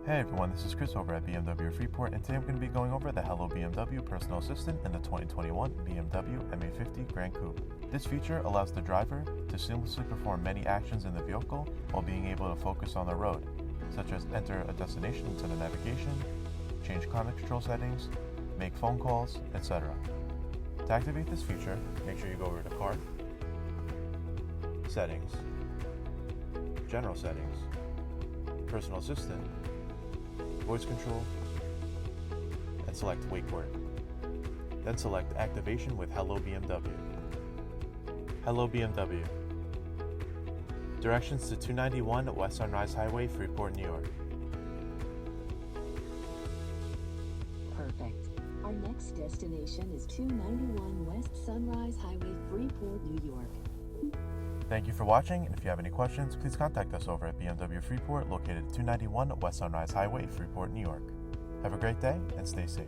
Hey everyone, this is Chris over at BMW Freeport, and today I'm going to be going over the Hello BMW Personal Assistant in the 2021 BMW M850 Gran Coupe. This feature allows the driver to seamlessly perform many actions in the vehicle while being able to focus on the road, such as enter a destination into the navigation, change climate control settings, make phone calls, etc. To activate this feature, make sure you go over to Car, Settings, General Settings, Personal Assistant, Voice Control, and select Wake Word. Then select Activation with Hello BMW. Hello BMW. Directions to 291 West Sunrise Highway, Freeport, New York. Perfect. Our next destination is 291 West Sunrise Highway, Freeport, New York. Thank you for watching, and if you have any questions, please contact us over at BMW Freeport, located at 291 West Sunrise Highway, Freeport, New York. Have a great day, and stay safe.